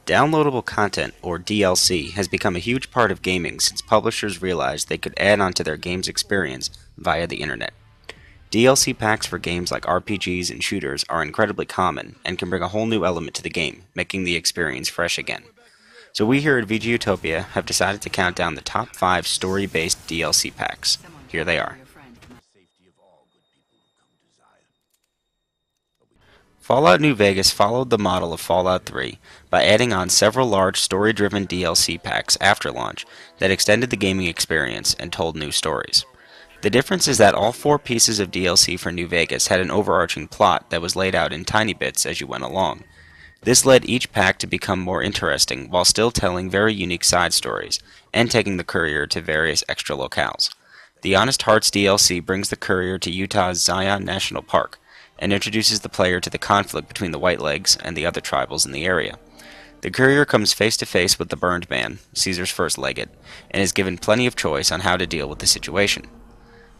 Downloadable content, or DLC, has become a huge part of gaming since publishers realized they could add on to their game's experience via the internet. DLC packs for games like RPGs and shooters are incredibly common and can bring a whole new element to the game, making the experience fresh again. So we here at VGutopia have decided to count down the top 5 story-based DLC packs. Here they are. Fallout New Vegas followed the model of Fallout 3 by adding on several large story-driven DLC packs after launch that extended the gaming experience and told new stories. The difference is that all 4 pieces of DLC for New Vegas had an overarching plot that was laid out in tiny bits as you went along. This led each pack to become more interesting while still telling very unique side stories and taking the courier to various extra locales. The Honest Hearts DLC brings the courier to Utah's Zion National Park and introduces the player to the conflict between the Whitelegs and the other tribals in the area. The courier comes face to face with the Burned Man, Caesar's first legate, and is given plenty of choice on how to deal with the situation.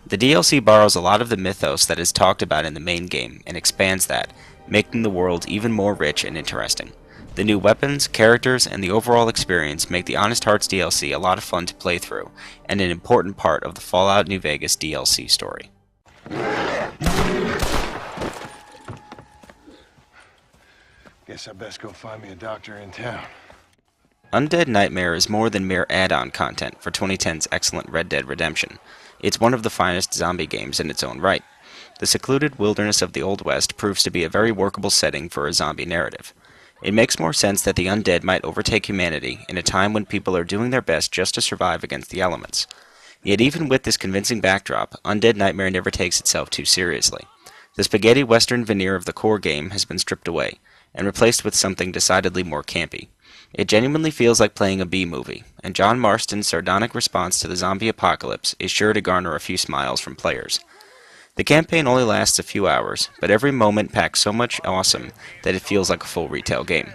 The DLC borrows a lot of the mythos that is talked about in the main game and expands that, making the world even more rich and interesting. The new weapons, characters, and the overall experience make the Honest Hearts DLC a lot of fun to play through, and an important part of the Fallout New Vegas DLC story. Guess I best go find me a doctor in town. Undead Nightmare is more than mere add-on content for 2010's excellent Red Dead Redemption. It's one of the finest zombie games in its own right. The secluded wilderness of the Old West proves to be a very workable setting for a zombie narrative. It makes more sense that the undead might overtake humanity in a time when people are doing their best just to survive against the elements. Yet even with this convincing backdrop, Undead Nightmare never takes itself too seriously. The spaghetti western veneer of the core game has been stripped away, and replaced with something decidedly more campy. It genuinely feels like playing a B-movie, and John Marston's sardonic response to the zombie apocalypse is sure to garner a few smiles from players. The campaign only lasts a few hours, but every moment packs so much awesome that it feels like a full retail game.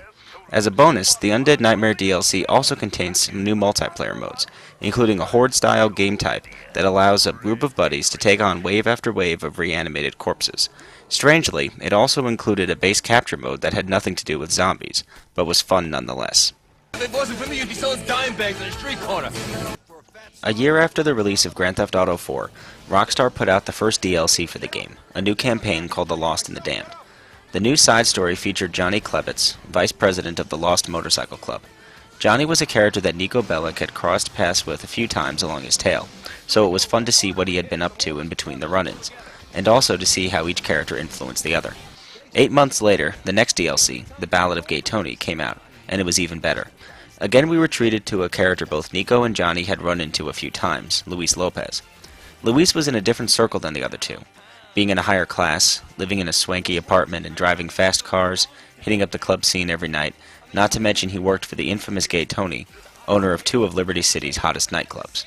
As a bonus, the Undead Nightmare DLC also contains some new multiplayer modes, including a horde-style game type that allows a group of buddies to take on wave after wave of reanimated corpses. Strangely, it also included a base capture mode that had nothing to do with zombies, but was fun nonetheless. If it wasn't for me, you'd be selling dime bags on a street corner. A year after the release of Grand Theft Auto 4, Rockstar put out the first DLC for the game, a new campaign called The Lost and the Damned. The new side story featured Johnny Klebitz, vice president of the Lost Motorcycle Club. Johnny was a character that Niko Bellic had crossed paths with a few times along his tale, so it was fun to see what he had been up to in between the run-ins, and also to see how each character influenced the other. 8 months later, the next DLC, The Ballad of Gay Tony, came out, and it was even better. Again, we were treated to a character both Niko and Johnny had run into a few times, Luis Lopez. Luis was in a different circle than the other two, being in a higher class, living in a swanky apartment and driving fast cars, hitting up the club scene every night, not to mention he worked for the infamous Gay Tony, owner of 2 of Liberty City's hottest nightclubs.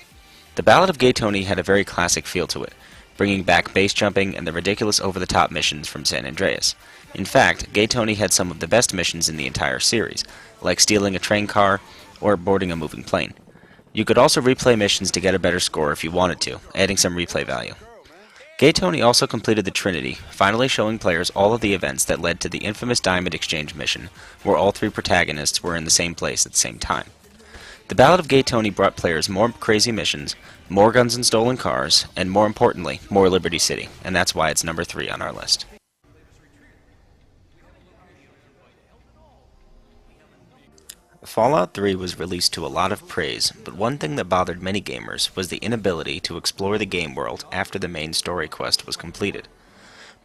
The Ballad of Gay Tony had a very classic feel to it, bringing back base jumping and the ridiculous over-the-top missions from San Andreas. In fact, Gay Tony had some of the best missions in the entire series, like stealing a train car or boarding a moving plane. You could also replay missions to get a better score if you wanted to, adding some replay value. Gay Tony also completed the Trinity, finally showing players all of the events that led to the infamous Diamond Exchange mission, where all 3 protagonists were in the same place at the same time. The Ballad of Gay Tony brought players more crazy missions, more guns and stolen cars, and more importantly, more Liberty City, and that's why it's number 3 on our list. Fallout 3 was released to a lot of praise, but one thing that bothered many gamers was the inability to explore the game world after the main story quest was completed.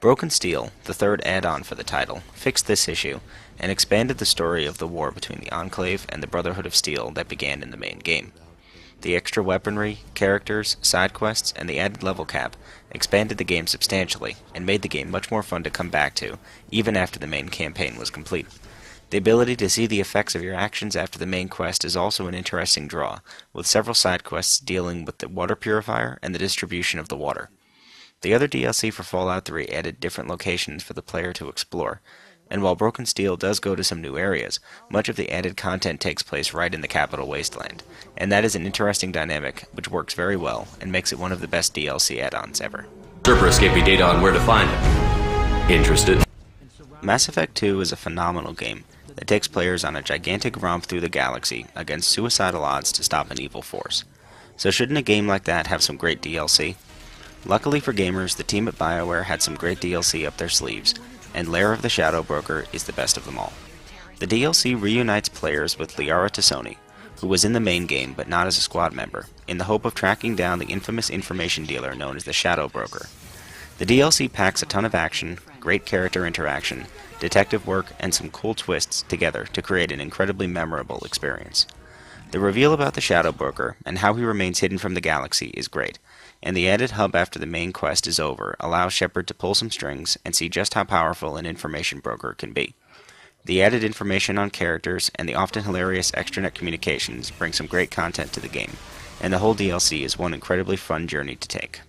Broken Steel, the third add-on for the title, fixed this issue, and expanded the story of the war between the Enclave and the Brotherhood of Steel that began in the main game. The extra weaponry, characters, side quests, and the added level cap expanded the game substantially, and made the game much more fun to come back to, even after the main campaign was complete. The ability to see the effects of your actions after the main quest is also an interesting draw, with several side quests dealing with the water purifier and the distribution of the water. The other DLC for Fallout 3 added different locations for the player to explore, and while Broken Steel does go to some new areas, much of the added content takes place right in the capital wasteland, and that is an interesting dynamic which works very well and makes it one of the best DLC add-ons ever. Cerberus gave me data on where to find him. Interested? Mass Effect 2 is a phenomenal game that takes players on a gigantic romp through the galaxy against suicidal odds to stop an evil force. So shouldn't a game like that have some great DLC? Luckily for gamers, the team at BioWare had some great DLC up their sleeves, and Lair of the Shadow Broker is the best of them all. The DLC reunites players with Liara Tassoni, who was in the main game but not as a squad member, in the hope of tracking down the infamous information dealer known as the Shadow Broker. The DLC packs a ton of action, great character interaction, detective work, and some cool twists together to create an incredibly memorable experience. The reveal about the Shadow Broker and how he remains hidden from the galaxy is great, and the added hub after the main quest is over allows Shepard to pull some strings and see just how powerful an information broker can be. The added information on characters and the often hilarious extranet communications bring some great content to the game, and the whole DLC is one incredibly fun journey to take.